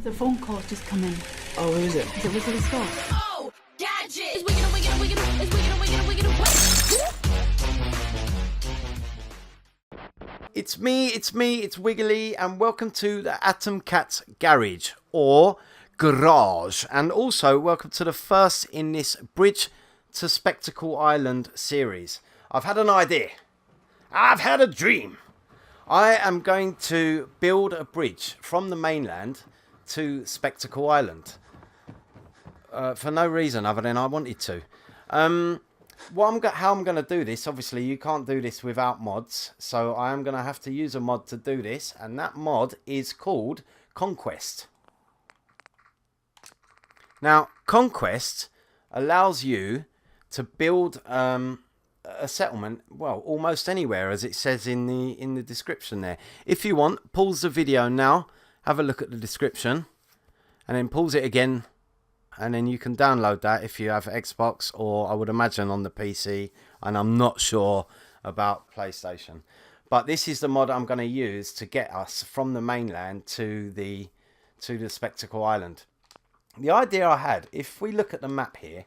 The phone call's just come in. Oh, who is it? Is it Wiggly Scott? Oh, gadget! It's wiggin', wiggin', wiggin', it's wiggin', wiggin', wiggin', It's me, it's Wiggly, and welcome to the Atom Cat's Garage, or Garage, and also welcome to the first in this Bridge to Spectacle Island series. I've had an idea. I've had a dream. I am going to build a bridge from the mainland to Spectacle Island. For no reason other than I wanted to. How I'm going to do this, obviously you can't do this without mods, so I am going to have to use a mod to do this, and that mod is called Conquest. Now, Conquest allows you to build a settlement, well, almost anywhere, as it says in the description there. If you want, pause the video now, have a look at the description, and then pause it again. And then you can download that if you have Xbox, or I would imagine on the PC. And I'm not sure about PlayStation. But this is the mod I'm going to use to get us from the mainland to the Spectacle Island. The idea I had, if we look at the map here,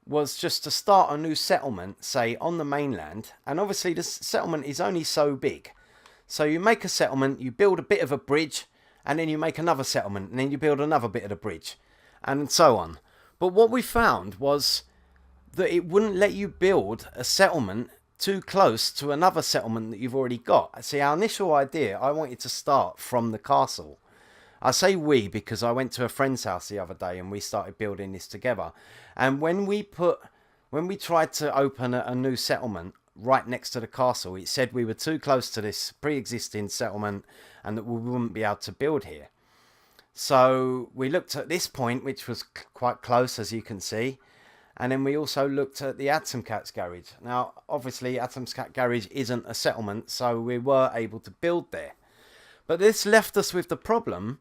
was just to start a new settlement, say, on the mainland. And obviously this settlement is only so big. So you make a settlement, you build a bit of a bridge, and then you make another settlement, and then you build another bit of the bridge, and so on. But what we found was that it wouldn't let you build a settlement too close to another settlement that you've already got. See, our initial idea, I wanted to start from the castle. I say we because I went to a friend's house the other day and we started building this together. And when we tried to open a new settlement right next to the castle, it said we were too close to this pre-existing settlement and that we wouldn't be able to build here. So we looked at this point, which was quite close, as you can see, and then we also looked at the Atom Cat's Garage. Now obviously Atom's Cat Garage isn't a settlement, so we were able to build there. But this left us with the problem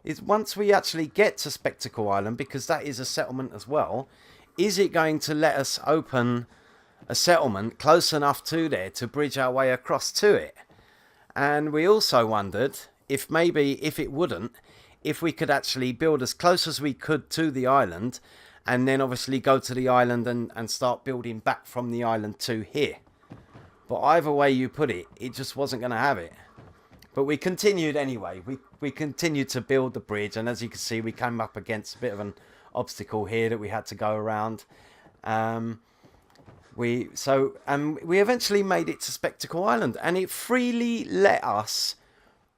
is, once we actually get to Spectacle Island, because that is a settlement as well, is it going to let us open a settlement close enough to there to bridge our way across to it? And we also wondered if it wouldn't, if we could actually build as close as we could to the island, and then obviously go to the island and start building back from the island to here. But either way you put it, it just wasn't going to have it. But we continued anyway. We continued to build the bridge, and as you can see, we came up against a bit of an obstacle here that we had to go around. We eventually made it to Spectacle Island, and it freely let us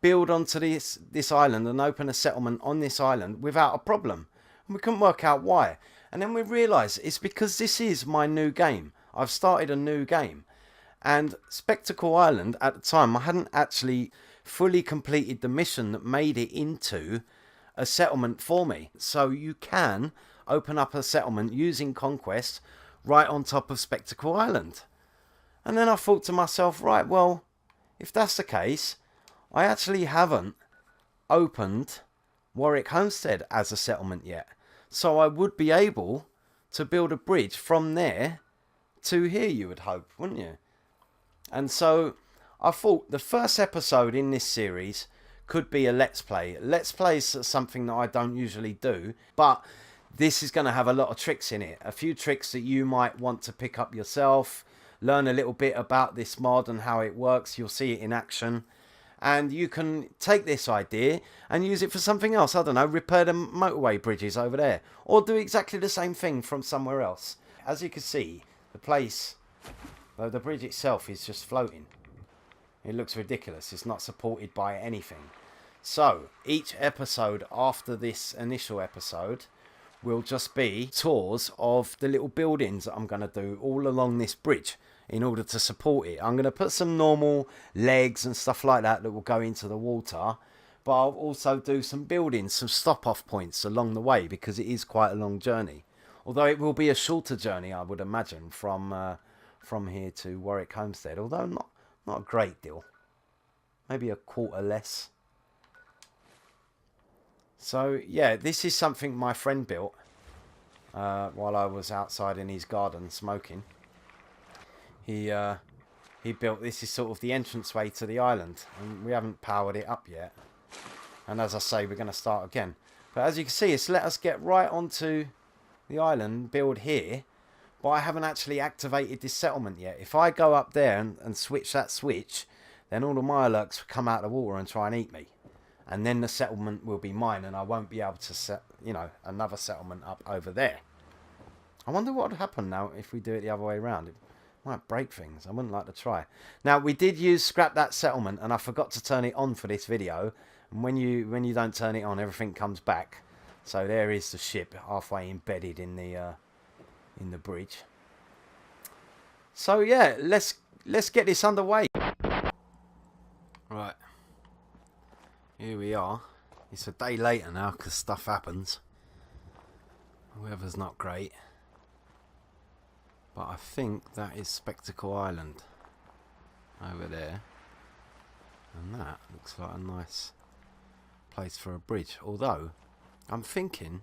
build onto this island and open a settlement on this island without a problem. And we couldn't work out why. And then we realised it's because this is my new game. I've started a new game. And Spectacle Island, at the time, I hadn't actually fully completed the mission that made it into a settlement for me. So you can open up a settlement using Conquest right on top of Spectacle Island. And then I thought to myself, right, well, if that's the case, I actually haven't opened Warwick Homestead as a settlement yet. So I would be able to build a bridge from there to here, you would hope, wouldn't you? And so I thought the first episode in this series could be a Let's Play. Let's Play is something that I don't usually do, but this is going to have a lot of tricks in it. A few tricks that you might want to pick up yourself, learn a little bit about this mod and how it works. You'll see it in action. And you can take this idea and use it for something else. I don't know, repair the motorway bridges over there. Or do exactly the same thing from somewhere else. As you can see, the bridge itself is just floating. It looks ridiculous. It's not supported by anything. So, each episode after this initial episode will just be tours of the little buildings that I'm going to do all along this bridge in order to support it. I'm going to put some normal legs and stuff like that will go into the water, but I'll also do some buildings, some stop-off points along the way, because it is quite a long journey. Although it will be a shorter journey, I would imagine, from here to Warwick Homestead, although not a great deal. Maybe a quarter less. So yeah, this is something my friend built while I was outside in his garden smoking. He built, this is sort of the entranceway to the island, and we haven't powered it up yet. And as I say, we're going to start again. But as you can see, it's let us get right onto the island, build here. But I haven't actually activated this settlement yet. If I go up there and switch that switch, then all the Mirelurks come out of the water and try and eat me. And then the settlement will be mine, and I won't be able to set, you know, another settlement up over there. I wonder what would happen now if we do it the other way around. It might break things. I wouldn't like to try. Now, we did scrap that settlement, and I forgot to turn it on for this video. And when you don't turn it on, everything comes back. So there is the ship halfway embedded in the bridge. So yeah, let's get this underway. Right. Here we are. It's a day later now because stuff happens. The weather's not great. But I think that is Spectacle Island over there. And that looks like a nice place for a bridge. Although, I'm thinking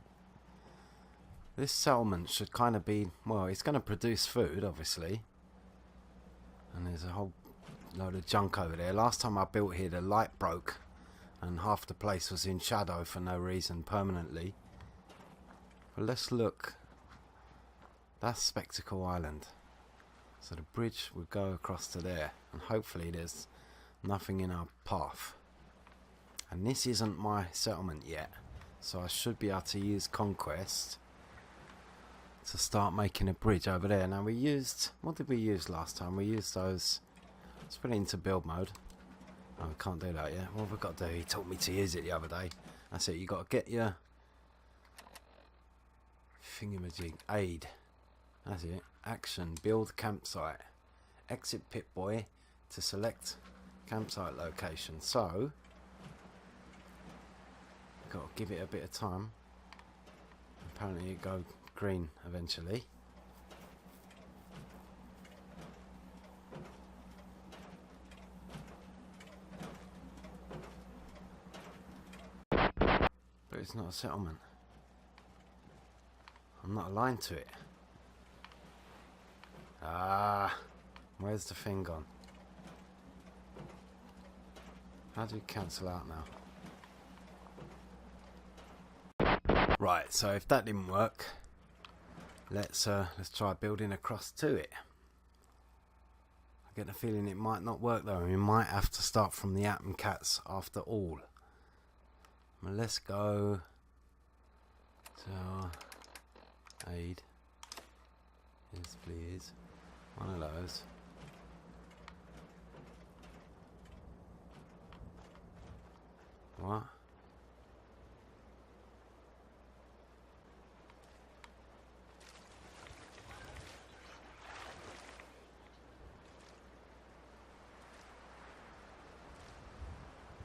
this settlement should kind of be, well, it's going to produce food, obviously. And there's a whole load of junk over there. Last time I built here, the light broke. And half the place was in shadow for no reason, permanently. But let's look. That's Spectacle Island. So the bridge would go across to there. And hopefully there's nothing in our path. And this isn't my settlement yet. So I should be able to use Conquest to start making a bridge over there. Now we used, what did we use last time? We used those, let's put it into build mode. Oh, I can't do that yet. What have we got to do? He taught me to use it the other day. That's it, you got to get your thingamajig, aid. That's it, action, build campsite. Exit Pip-Boy to select campsite location. So, got to give it a bit of time. Apparently it go green eventually. But it's not a settlement. I'm not aligned to it. Ah, where's the thing gone? How do we cancel out now? Right, so if that didn't work, let's try building across to it. I get the feeling it might not work though. We might have to start from the Atom Cats after all. Well, let's go to aid. Yes, please. One of those. What?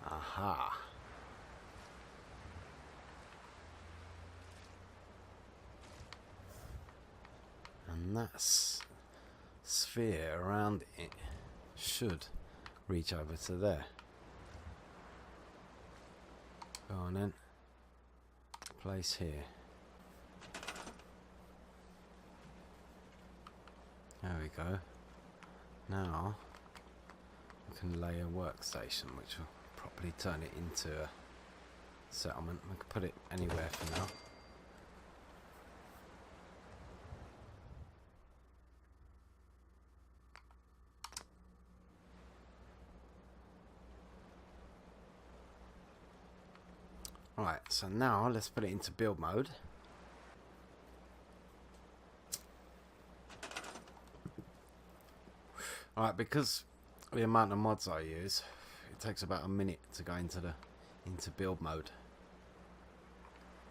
Aha. And that sphere around it should reach over to there. Go on then. Place here. There we go. Now we can lay a workstation which will properly turn it into a settlement. We can put it anywhere for now. Right, so now let's put it into build mode. Alright, because the amount of mods I use, it takes about a minute to go into build mode.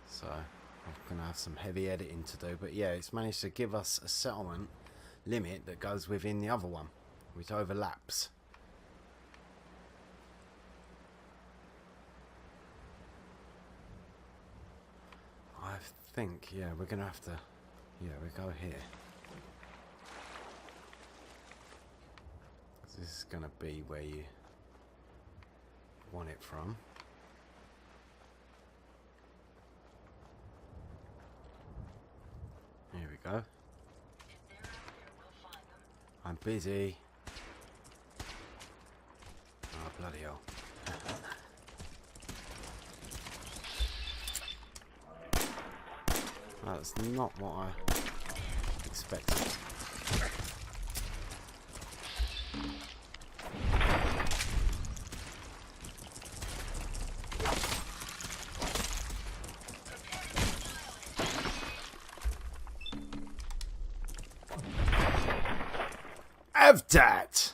So I'm gonna have some heavy editing to do, but yeah, it's managed to give us a settlement limit that goes within the other one, which overlaps. I think, yeah, we're gonna have to, yeah, we go here. This is gonna be where you want it from. Here we go. I'm busy. Oh, bloody hell. That's not what I expected. Have that!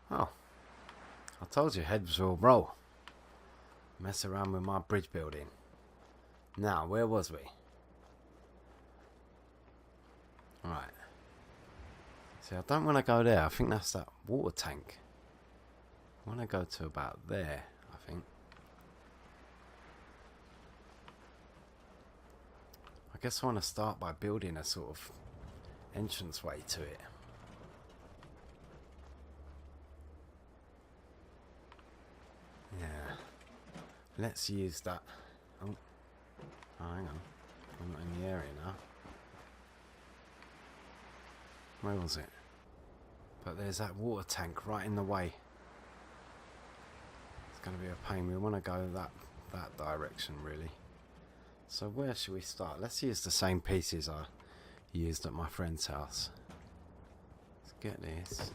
Oh, I told you heads will roll. Mess around with my bridge building. Now, where was we? Right. See, I don't want to go there. I think that's that water tank. I want to go to about there, I think. I guess I want to start by building a sort of entranceway to it. Yeah. Let's use that. Oh, hang on. I'm not in the area now. Where was it? But there's that water tank right in the way. It's going to be a pain. We want to go that direction, really. So where should we start? Let's use the same pieces I used at my friend's house. Let's get this.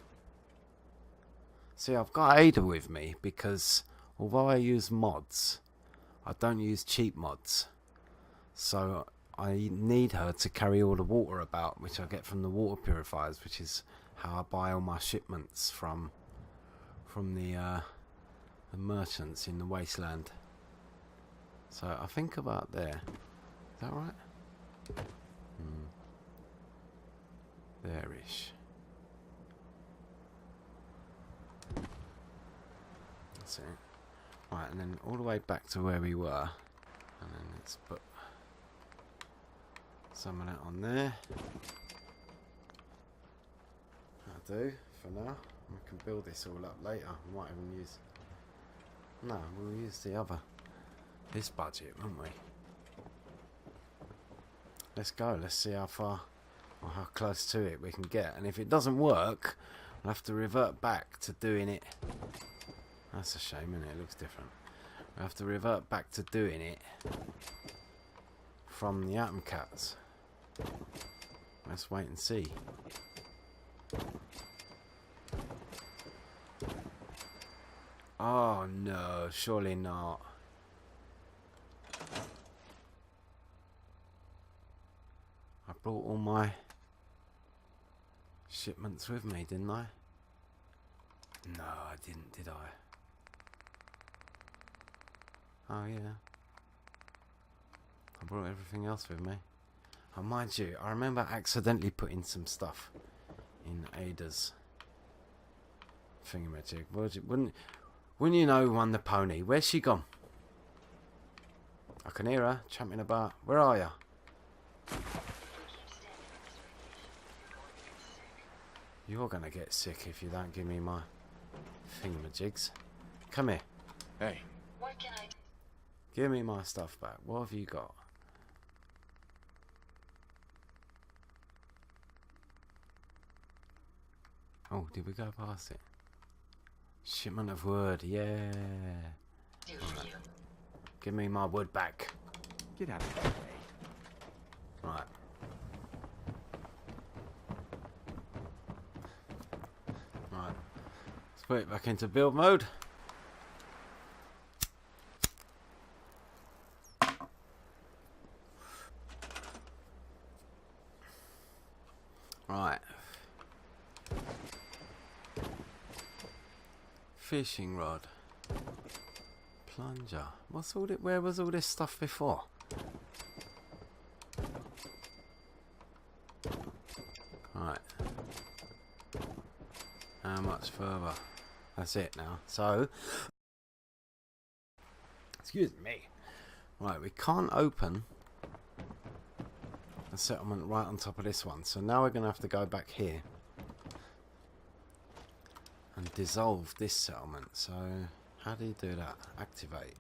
See, I've got Ada with me because although I use mods, I don't use cheap mods. So I need her to carry all the water about, which I get from the water purifiers, which is how I buy all my shipments from the merchants in the wasteland. So I think about there. Is that right? There-ish. That's it. Right, and then all the way back to where we were. And then let's put some of that on there. That'll do for now. We can build this all up later. We might even use... No, we'll use this budget, won't we? Let's go. Let's see how far or how close to it we can get. And if it doesn't work, we'll have to revert back to doing it. That's a shame, isn't it? It looks different. We'll have to revert back to doing it from the atom cats. Let's wait and see. Oh no, surely not. I brought all my shipments with me, didn't I? No, I didn't, did I? Oh yeah. I brought everything else with me. Oh, mind you, I remember accidentally putting some stuff in Ada's thingamajig. Wouldn't you know, won the pony? Where's she gone? I can hear her champing about. Where are you? You're gonna get sick if you don't give me my thingamajigs. Come here. Hey. What can I do? Give me my stuff back. What have you got? Oh, did we go past it? Shipment of wood, yeah. Right. Give me my wood back. Get out of the way. Right. Right. Let's put it back into build mode. Right. Fishing rod. Plunger. What's all it? Where was all this stuff before? Right. How much further? That's it now. So, excuse me. Right, we can't open a settlement right on top of this one. So now we're going to have to go back here and dissolve this settlement. So how do you do that? Activate.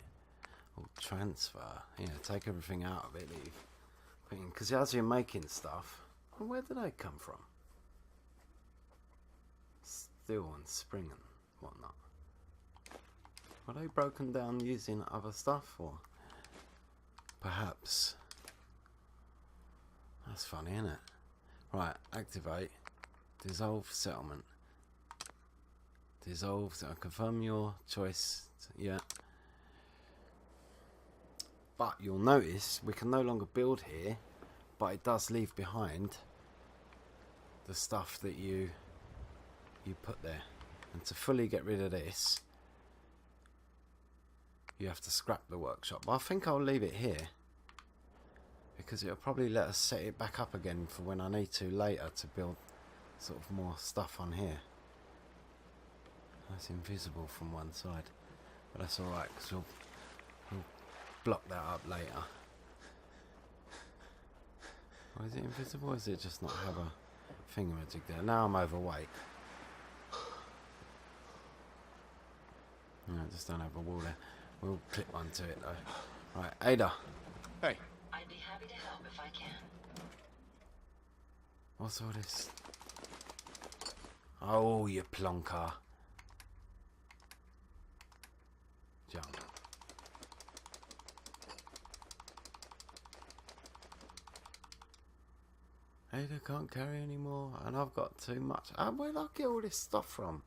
Or transfer. Yeah, take everything out of it that you've put in. Because as you're making stuff, well, where do they come from? Steel and spring and whatnot. Are they broken down using other stuff, or perhaps? That's funny, isn't it? Right, activate, dissolve settlement. Dissolve, so confirm your choice. Yeah. But you'll notice we can no longer build here, but it does leave behind the stuff that you put there. And to fully get rid of this, you have to scrap the workshop. But I think I'll leave it here, because it'll probably let us set it back up again for when I need to later to build sort of more stuff on here. That's invisible from one side, but that's alright, because we'll block that up later. Or is it invisible, or is it just not have a thingamajig there? Now I'm overweight. No, I just don't have a wall there. We'll clip onto it though. Right, Ada. Hey. I'd be happy to help if I can. What's all this? Oh, you plonker. Jump. Ada can't carry anymore, and I've got too much. Where did I get all this stuff from?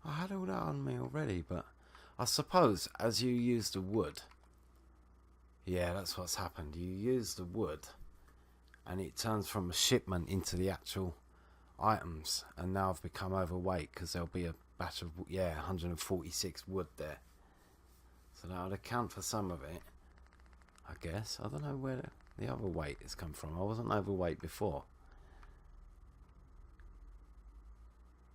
I had all that on me already, but I suppose as you use the wood, yeah, that's what's happened. You use the wood, and it turns from a shipment into the actual items, and now I've become overweight because there'll be a batch of 146 wood there, so that would account for some of it, I guess. I don't know where the other weight has come from. I wasn't overweight before.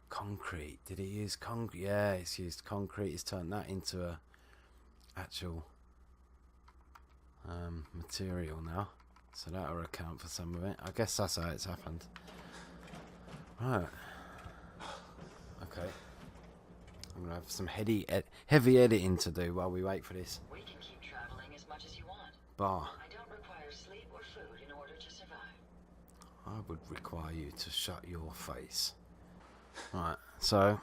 Concrete. Did it use concrete? Yeah, it's used concrete. It's turned that into a actual material now, so that'll account for some of it. I guess that's how it's happened. Right. Okay. I'm gonna have some heavy editing to do while we wait for this We can keep traveling as much as you want. bar. I don't require sleep or food in order to survive. I would require you to shut your face. Right, so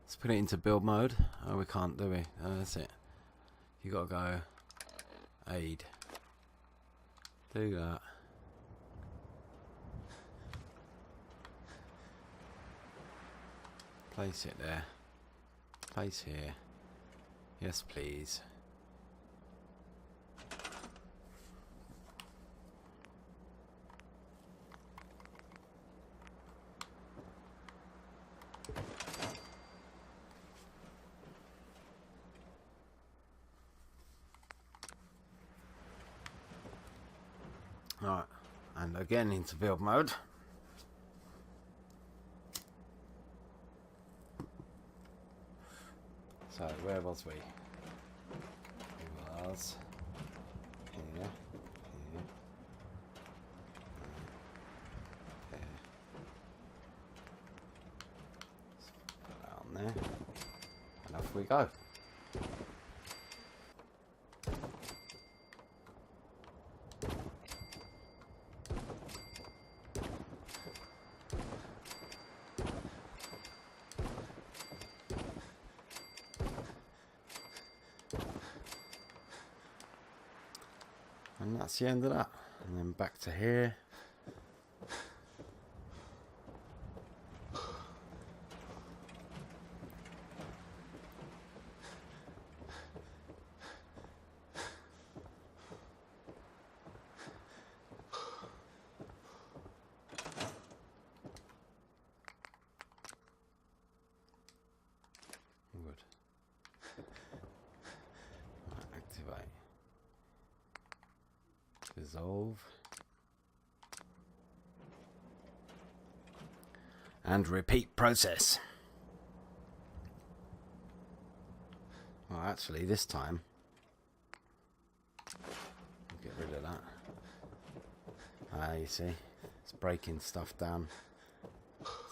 let's put it into build mode. Oh, we can't, do we? Oh, that's it. You gotta go aid. Do that. Place it there. Place here. Yes, please. Alright, and again into build mode. So, where was we? We was here, here, here. Put that on there, and off we go. And that's the end of that. And then back to here. Good. Right, activate. Dissolve. And repeat process. Well, actually, this time, I'll get rid of that. You see, it's breaking stuff down.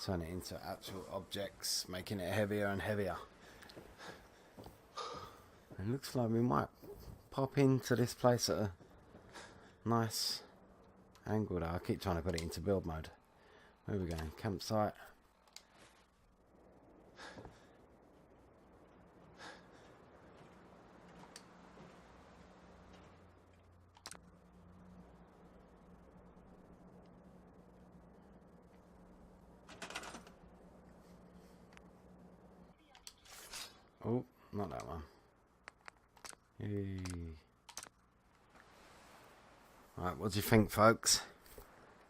Turn it into actual objects, making it heavier and heavier. It looks like we might pop into this place at a nice angle though. I keep trying to put it into build mode. Where are we going? Campsite. Oh, not that one. Yay. Right, what do you think, folks?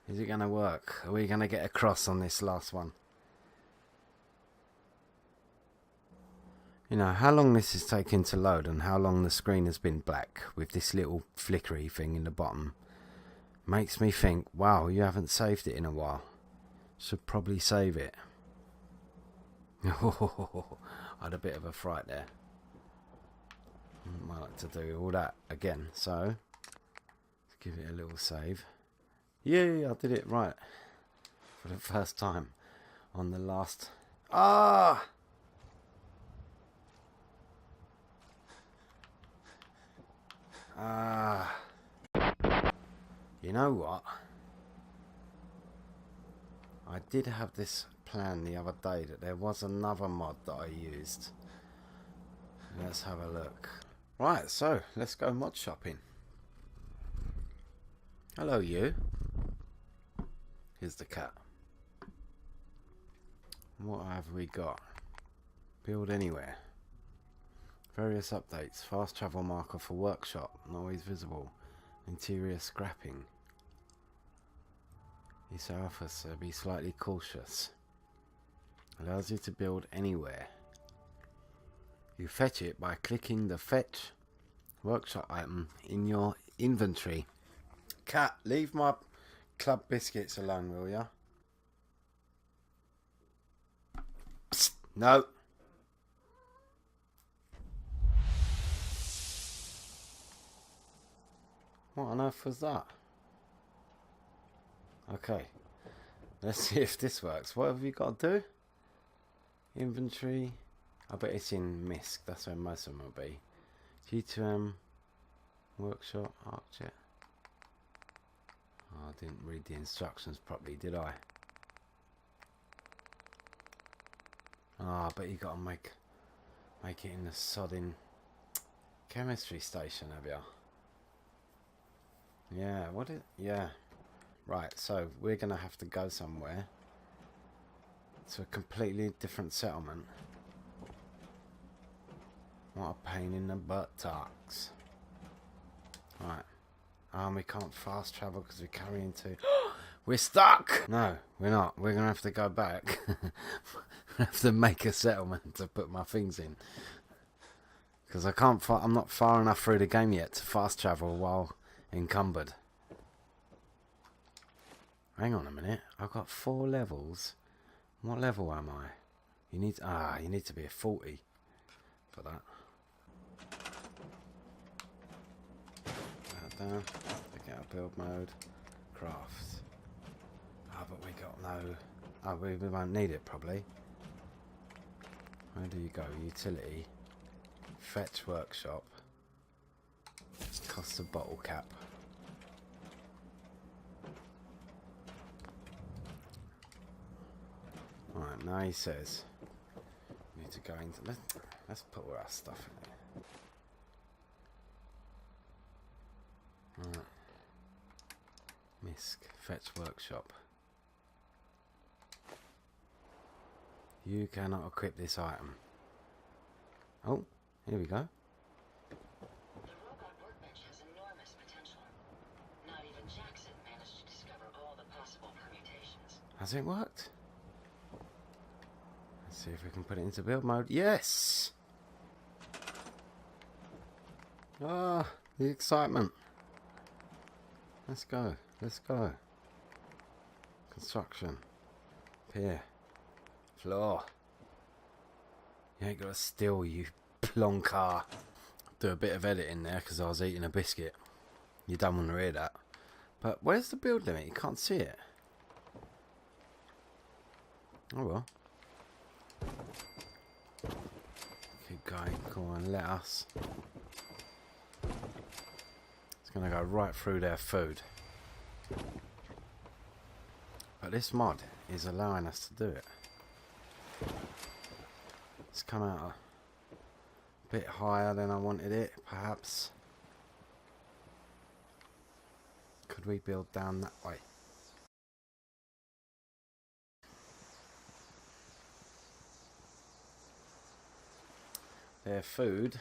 Is it going to work? Are we going to get across on this last one? You know, how long this is taking to load and how long the screen has been black with this little flickery thing in the bottom makes me think, wow, you haven't saved it in a while. Should probably save it. I had a bit of a fright there. Might like to do all that again, so let's give it a little save. Yeah, I did it right for the first time on the last. Ah! You know what? I did have this plan the other day that there was another mod that I used. Let's have a look. Right, so let's go mod shopping. Hello, you. Here's the cat. What have we got? Build anywhere. Various updates. Fast travel marker for workshop. Not always visible. Interior scrapping. This officer be slightly cautious. Allows you to build anywhere. You fetch it by clicking the fetch workshop item in your inventory. Cat, leave my club biscuits alone, will ya? Psst, no. What on earth was that? Okay. Let's see if this works. What have you got to do? Inventory. I bet it's in MISC. That's where most of them will be. G2M. Workshop. Archjet. Oh, I didn't read the instructions properly, did I? Ah, but you got to make it in the sodding chemistry station, have you? Yeah, yeah. Right, so we're going to have to go somewhere to a completely different settlement. What a pain in the buttocks. Right. We can't fast travel because we're carrying two. We're stuck! No, we're not. We're going to have to go back. I have to make a settlement to put my things in. Because I'm not far enough through the game yet to fast travel while encumbered. Hang on a minute. I've got 4 levels. What level am I? You need to be a 40 for that. That down. Take out build mode. Craft. But we got no. We won't need it probably. Where do you go? Utility. Fetch workshop. Cost of bottle cap. Right, now he says we need to go into let's put all our stuff in there. Right. MISC fetch workshop. You cannot equip this item. Oh, here we go. The robot workbench has enormous potential. Not even Jackson managed to discover all the possible permutations. Has it worked? Let's see if we can put it into build mode. Yes! Ah, the excitement. Let's go. Let's go. Construction. Pier. Floor. You ain't got to steal, you plonker. Do a bit of editing there because I was eating a biscuit. You don't want to hear that. But where's the build limit? You can't see it. Oh well. Keep Okay, go on, let us. It's going to go right through their food. But this mod is allowing us to do it. It's come out a bit higher than I wanted it, perhaps. Could we build down that way? Their food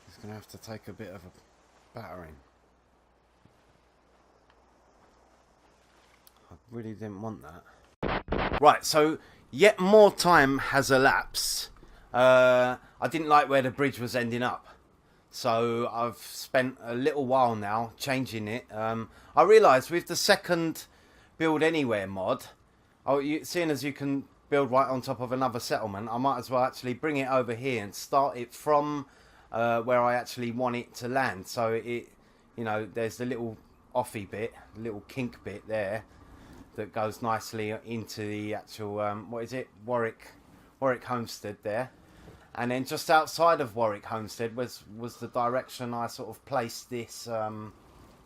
is going to have to take a bit of a battering. I really didn't want that. Right, so yet more time has elapsed. I didn't like where the bridge was ending up. So I've spent a little while now changing it. I realised with the second build anywhere mod, seeing as you can build right on top of another settlement, I might as well actually bring it over here and start it from where I actually want it to land. So it, you know, there's the little offy bit, little kink bit there that goes nicely into the actual what is it, Warwick Homestead there. And then just outside of Warwick Homestead was the direction I sort of placed this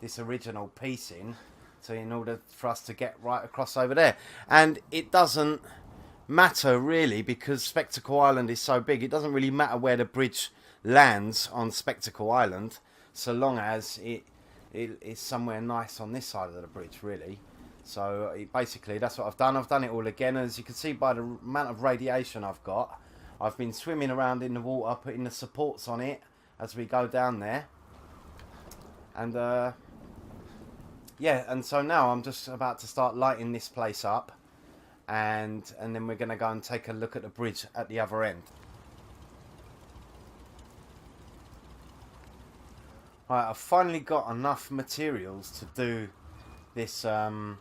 this original piece in, so in order for us to get right across over there. And it doesn't matter really, because Spectacle Island is so big. It doesn't really matter where the bridge lands on Spectacle Island, so long as it is somewhere nice on this side of the bridge, really. So basically that's what I've done. I've done it all again. As you can see by the amount of radiation I've got, I've been swimming around in the water, putting the supports on it as we go down there. And yeah, and so now I'm just about to start lighting this place up. And then we're going to go and take a look at the bridge at the other end. Right, I've finally got enough materials to do this, to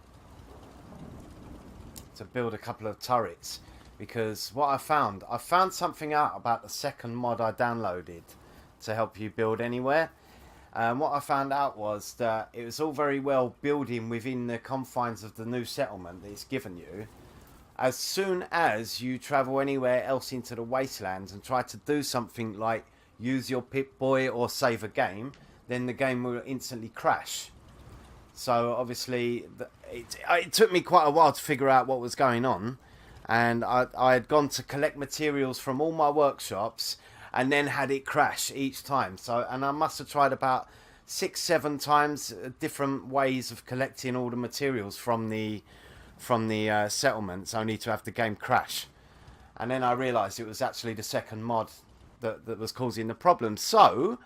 build a couple of turrets. Because what I found something out about the second mod I downloaded to help you build anywhere. What I found out was that it was all very well building within the confines of the new settlement that it's given you. As soon as you travel anywhere else into the wastelands and try to do something like use your Pip-Boy or save a game, then the game will instantly crash. So obviously it took me quite a while to figure out what was going on. And I had gone to collect materials from all my workshops and then had it crash each time. So, and I must have tried about 6-7 times different ways of collecting all the materials from the settlements, only to have the game crash. And then I realised it was actually the second mod that was causing the problem. So,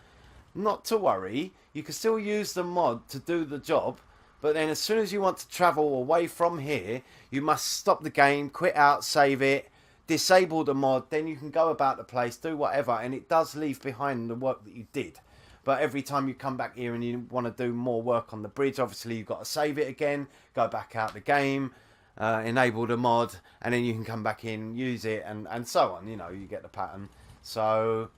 not to worry, you can still use the mod to do the job. But then as soon as you want to travel away from here, you must stop the game, quit out, save it, disable the mod, then you can go about the place, do whatever, and it does leave behind the work that you did. But every time you come back here and you want to do more work on the bridge, obviously you've got to save it again, go back out the game, enable the mod, and then you can come back in, use it, and so on. You know, you get the pattern. So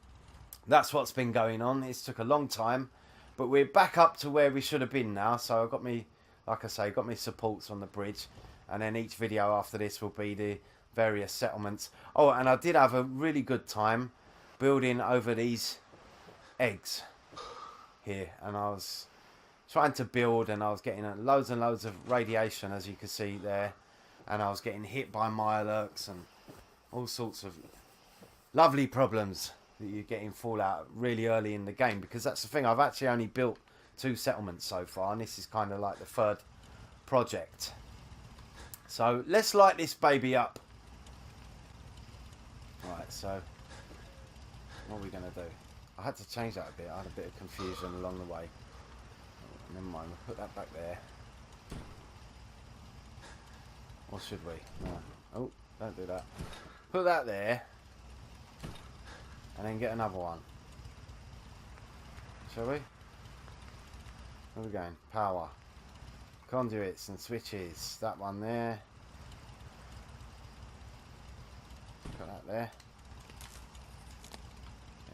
that's what's been going on. It's took a long time, but we're back up to where we should have been now. So I've got me, like I say, got me supports on the bridge, and then each video after this will be the various settlements. Oh, and I did have a really good time building over these eggs here, and I was trying to build, and I was getting loads and loads of radiation, as you can see there, and I was getting hit by Mirelurks and all sorts of lovely problems that you get in Fallout really early in the game, because that's the thing, I've actually only built 2 settlements so far, and this is kind of like the 3rd project. So let's light this baby up. Right, so what are we going to do? I had to change that a bit. I had a bit of confusion along the way. Never mind, we'll put that back there. Or should we? No. Oh, don't do that. Put that there. And then get another one. Shall we? Where are we going? Power. Conduits and switches. That one there. Put that there.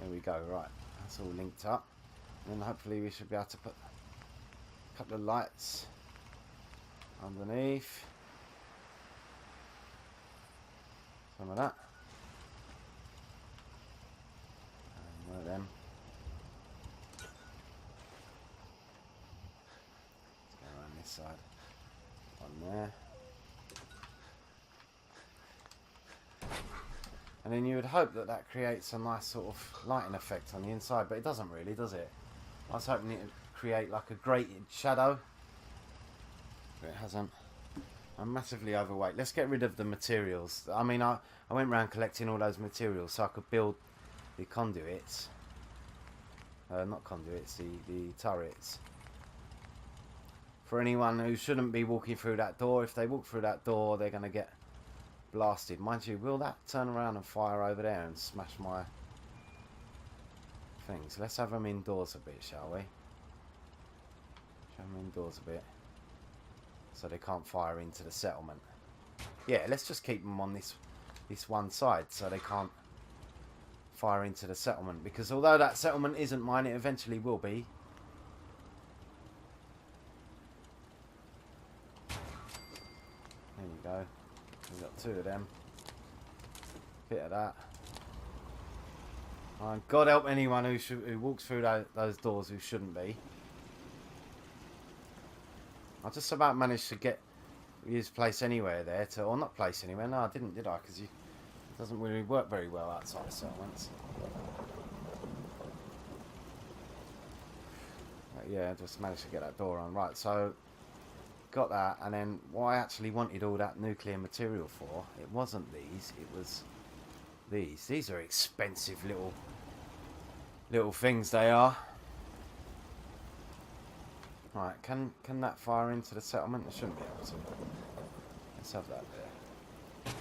There we go, right. That's all linked up. And then hopefully we should be able to put a couple of lights underneath. Some of that. side. One there. And then you would hope that that creates a nice sort of lighting effect on the inside, but it doesn't really, does it? I was hoping it would create like a grated shadow, but it hasn't. I'm massively overweight. Let's get rid of the materials. I mean, I went around collecting all those materials so I could build the conduits. Not conduits, the turrets. For anyone who shouldn't be walking through that door, if they walk through that door, they're going to get blasted. Mind you, will that turn around and fire over there and smash my things? Let's have them indoors a bit, shall we? Have them indoors a bit. So they can't fire into the settlement. Yeah, let's just keep them on this one side so they can't fire into the settlement. Because although that settlement isn't mine, it eventually will be. There you go. We've got two of them. Bit of that. And God help anyone who walks through those doors who shouldn't be. I just about managed to get his place anywhere there to, or not place anywhere. No, I didn't, did I? Because it doesn't really work very well outside of settlements. But yeah, I just managed to get that door on. Right, so got that, and then what I actually wanted all that nuclear material for, it wasn't these, it was these. These are expensive little things they are. Right, can that fire into the settlement? It shouldn't be able to. Let's have that there.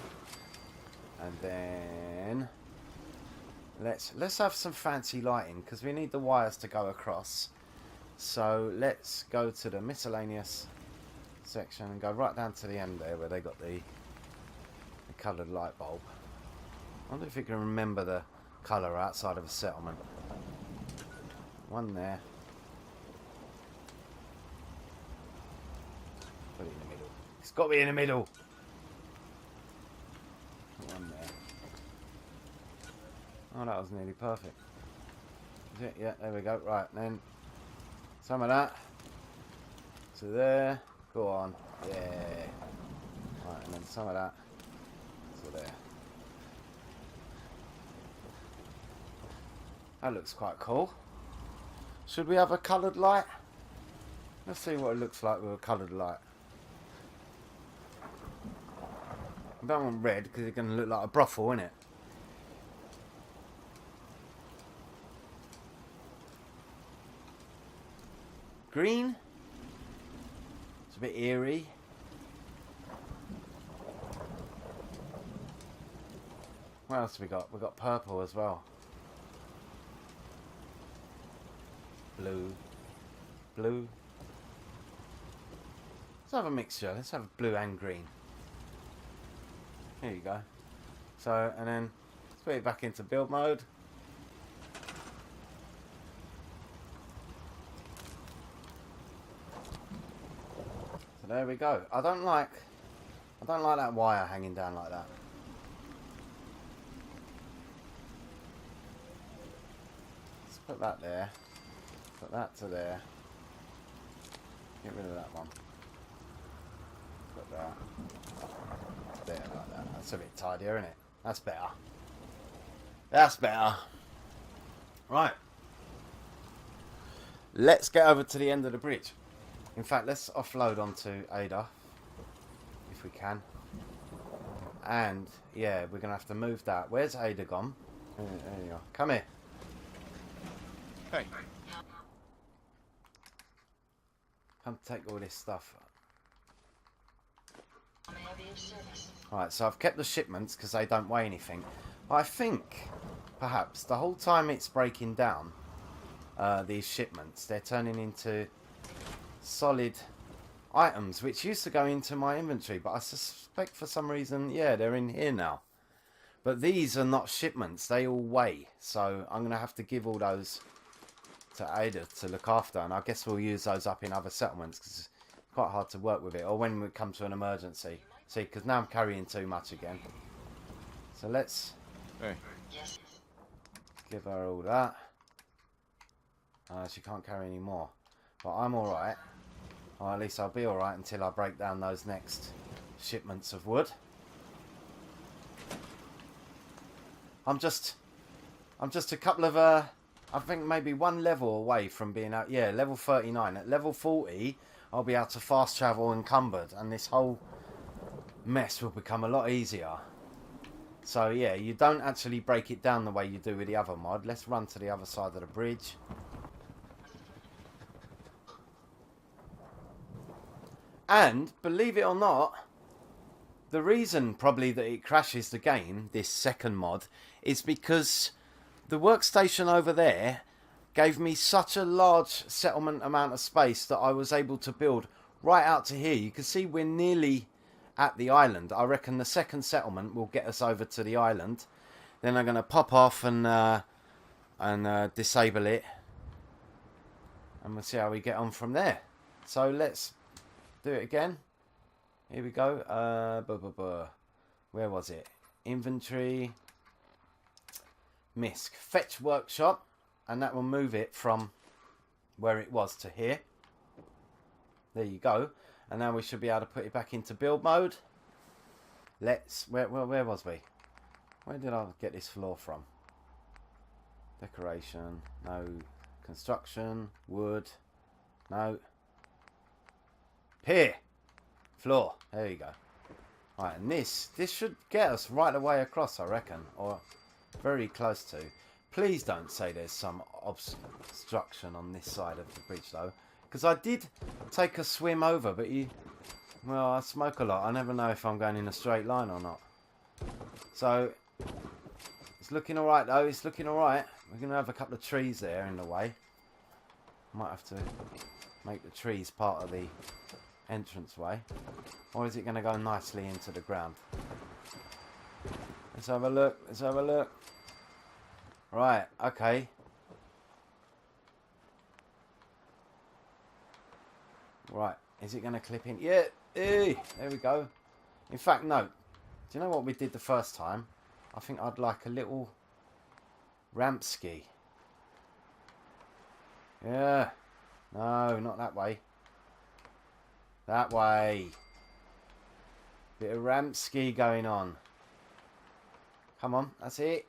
And then let's have some fancy lighting because we need the wires to go across. So let's go to the miscellaneous section and go right down to the end there where they got the coloured light bulb. I wonder if you can remember the colour outside of a settlement. One there. Put it in the middle. It's got to be in the middle. One there. Oh, that was nearly perfect. Is it? Yeah, there we go. Right, then some of that to there. Go on. Yeah. Right, and then some of that to there. That looks quite cool. Should we have a coloured light? Let's see what it looks like with a coloured light. I don't want red because it's going to look like a brothel, isn't it? Green? It's a bit eerie. What else have we got? We've got purple as well. Blue. Blue. Let's have a mixture. Let's have blue and green. Here you go. So, and then let's put it back into build mode. So there we go. I don't like that wire hanging down like that. Let's put that there. Put that to there. Get rid of that one. Put that there like that. That's a bit tidier, isn't it? That's better. That's better. Right. Let's get over to the end of the bridge. In fact, let's offload onto Ada. If we can. And, yeah, we're going to have to move that. Where's Ada gone? There you are. Come here. Hey. Come take all this stuff. May I be of service? Right, so I've kept the shipments because they don't weigh anything. I think, perhaps, the whole time it's breaking down, these shipments, they're turning into solid items, which used to go into my inventory, but I suspect for some reason, yeah, they're in here now. But these are not shipments, they all weigh, so I'm going to have to give all those to Ada to look after, and I guess we'll use those up in other settlements because it's quite hard to work with it, or when we come to an emergency. See, because now I'm carrying too much again. So let's Yes. give her all that. She can't carry any more, but I'm alright. Or at least I'll be alright until I break down those next shipments of wood. I'm just a couple of, I think maybe one level away from being out. Yeah, level 39. At level 40, I'll be able to fast travel encumbered. And this whole mess will become a lot easier. So yeah, you don't actually break it down the way you do with the other mod. Let's run to the other side of the bridge. And, believe it or not, the reason probably that it crashes the game, this second mod, is because the workstation over there gave me such a large settlement amount of space that I was able to build right out to here. You can see we're nearly at the island. I reckon the second settlement will get us over to the island. Then I'm going to pop off and disable it. And we'll see how we get on from there. So let's do it again. Here we go. Where was it? Inventory. MISC. Fetch workshop. And that will move it from where it was to here. There you go. And now we should be able to put it back into build mode. Let's... Where was we? Where did I get this floor from? Decoration. No. Construction. Wood. No. Pier. Floor. There you go. Right, and this should get us right the way across, I reckon. Or very close to. Please don't say there's some obstruction on this side of the bridge, though. Because I did take a swim over, but well, I smoke a lot. I never know if I'm going in a straight line or not. So, it's looking alright, though. It's looking alright. We're going to have a couple of trees there in the way. Might have to make the trees part of the entranceway. Or is it going to go nicely into the ground? Let's have a look. Let's have a look. Right, okay. Right, is it going to clip in? Yeah, there we go. In fact, no. Do you know what we did the first time? I think I'd like a little ramp ski. Yeah. No, not that way. That way. Bit of ramp ski going on. Come on, that's it.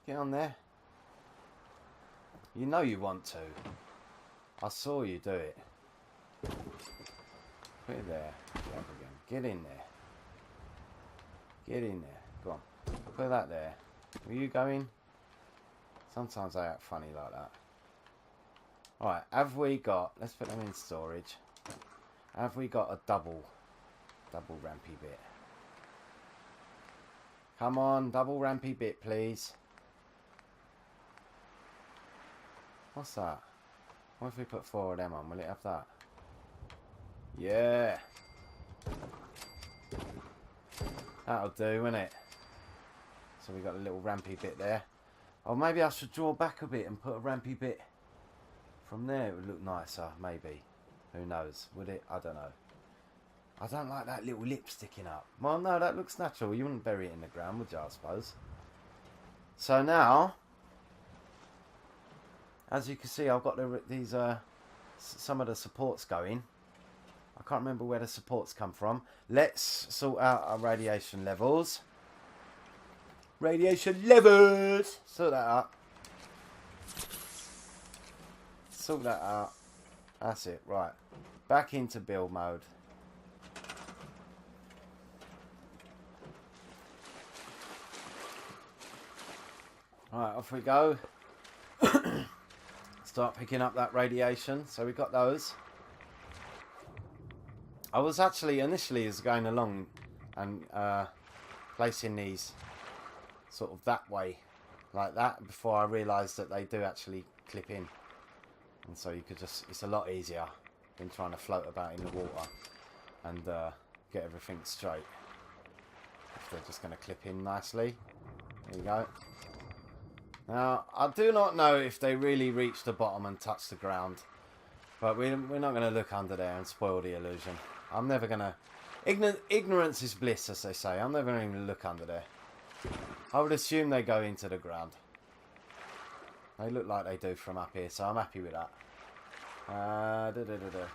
Get on there. You know you want to. I saw you do it. Put it there. Get up again. Get in there. Get in there. Go on. Put that there. Were you going? Sometimes I act funny like that. Alright, have we got... Let's put them in storage. Have we got a double rampy bit? Come on, double rampy bit, please. What's that? What if we put 4 of them on? Will it have that? Yeah. That'll do, won't it? So we got a little rampy bit there. Or maybe I should draw back a bit and put a rampy bit from there. It would look nicer, maybe. Who knows? Would it? I don't know. I don't like that little lip sticking up. Well, no, that looks natural. You wouldn't bury it in the ground, would you, I suppose? So now... As you can see, I've got these some of the supports going. I can't remember where the supports come from. Let's sort out our radiation levels. Radiation levels! Sort that out. Sort that out. That's it, right. Back into build mode. Right, off we go. Start picking up that radiation. So we got those. I was actually initially going along and placing these sort of that way, like that, before I realised that they do actually clip in. And so you could just, it's a lot easier than trying to float about in the water and get everything straight. If they're just going to clip in nicely. There you go. Now, I do not know if they really reach the bottom and touch the ground. But we're not going to look under there and spoil the illusion. I'm never going to... Ignorance is bliss, as they say. I'm never going to look under there. I would assume they go into the ground. They look like they do from up here, so I'm happy with that.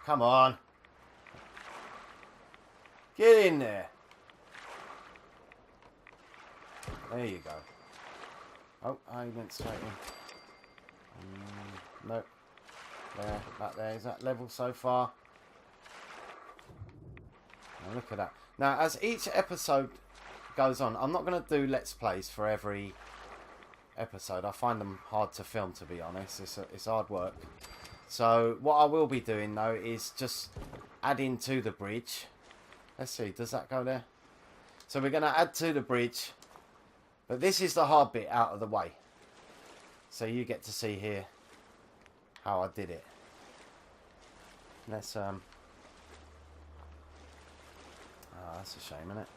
Come on. Get in there. There you go. Oh, I went straight in. Nope. There, back there. Is that level so far? Oh, look at that. Now, as each episode goes on, I'm not going to do Let's Plays for every episode. I find them hard to film, to be honest. It's hard work. So, what I will be doing, though, is just adding to the bridge. Let's see, does that go there? So, we're going to add to the bridge. But this is the hard bit out of the way. So, you get to see here how I did it. Let's, oh, that's a shame, isn't it?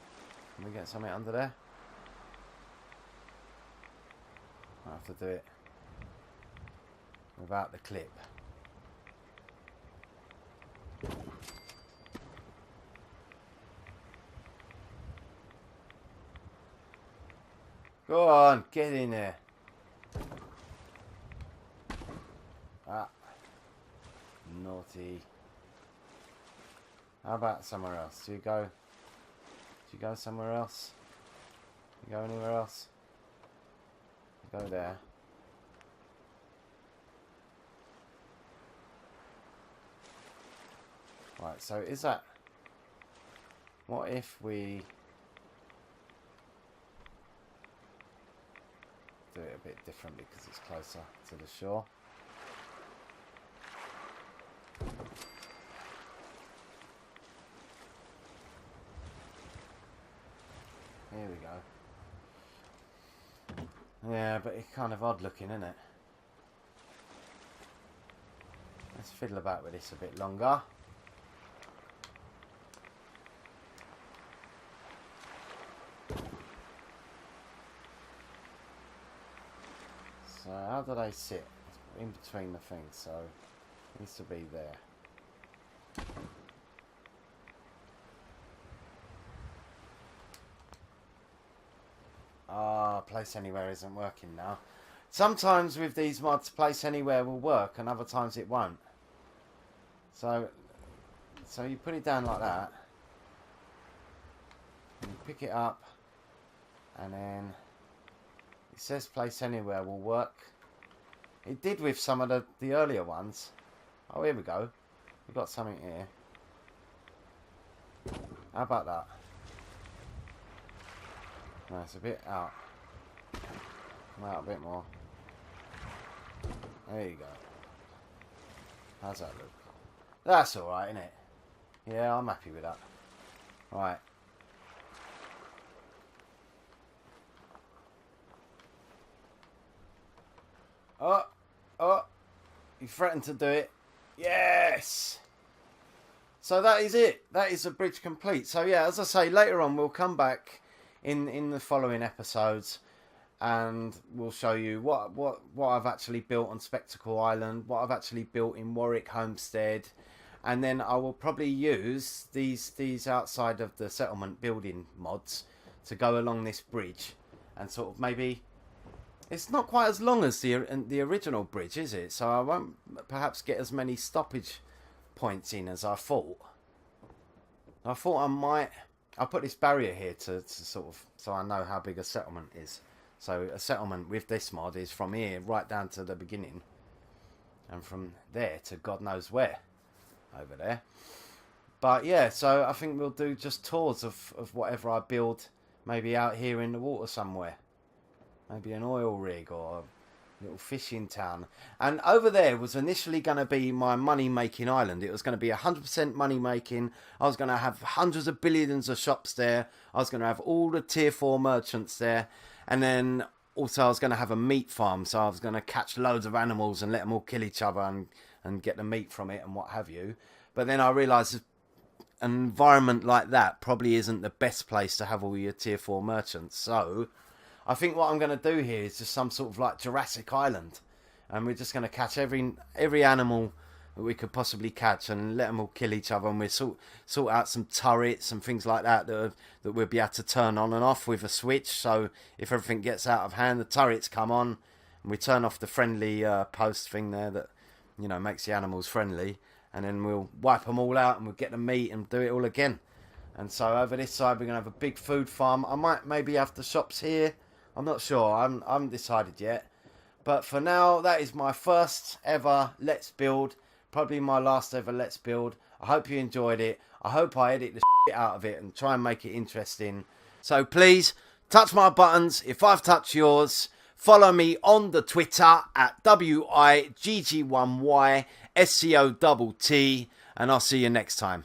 Can we get something under there? I have to do it without the clip. Go on, get in there. Ah, naughty. How about somewhere else? Do you go somewhere else? You go anywhere else? You go there. Right, so is that... What if we... do it a bit differently because it's closer to the shore? Here we go. Yeah, but it's kind of odd looking, isn't it? Let's fiddle about with this a bit longer. So how do they sit? It's in between the things, so it needs to be there. Ah, place anywhere isn't working now. Sometimes with these mods, place anywhere will work, and other times it won't. So you put it down like that, and you pick it up, and then it says place anywhere will work. It did with some of the earlier ones. Oh, here we go. We've got something here. How about that? No, it's a bit out. Come out a bit more. There you go. How's that look? That's alright, isn't it? Yeah, I'm happy with that. Right. Oh, you threatened to do it. Yes! So that is it. That is the bridge complete. So yeah, as I say, later on we'll come back in the following episodes and we'll show you what I've actually built on Spectacle Island, what I've actually built in Warwick Homestead, and then I will probably use these outside of the settlement building mods to go along this bridge and sort of maybe... It's not quite as long as the original bridge, is it? So I won't perhaps get as many stoppage points in as I thought. I thought I might... I'll put this barrier here to sort of... so I know how big a settlement is. So a settlement with this mod is from here right down to the beginning. And from there to God knows where. Over there. But yeah, so I think we'll do just tours of whatever I build. Maybe out here in the water somewhere. Maybe an oil rig or a little fishing town. And over there was initially going to be my money-making island. It was going to be 100% money-making. I was going to have hundreds of billions of shops there. I was going to have all the tier 4 merchants there. And then also I was going to have a meat farm. So I was going to catch loads of animals and let them all kill each other and get the meat from it and what have you. But then I realised an environment like that probably isn't the best place to have all your tier 4 merchants. So I think what I'm going to do here is just some sort of like Jurassic Island. And we're just going to catch every animal that we could possibly catch and let them all kill each other. And we'll sort out some turrets and things like that that we'll be able to turn on and off with a switch. So if everything gets out of hand, the turrets come on And we turn off the friendly post thing there that, you know, makes the animals friendly. And then we'll wipe them all out and we'll get the meat and do it all again. And so over this side we're going to have a big food farm. I might maybe have the shops here. I'm not sure. I haven't decided yet. But for now, that is my first ever Let's Build. Probably my last ever Let's Build. I hope you enjoyed it. I hope I edit the shit out of it and try and make it interesting. So please, touch my buttons if I've touched yours. Follow me on the Twitter at WIGG1YSCOTT. And I'll see you next time.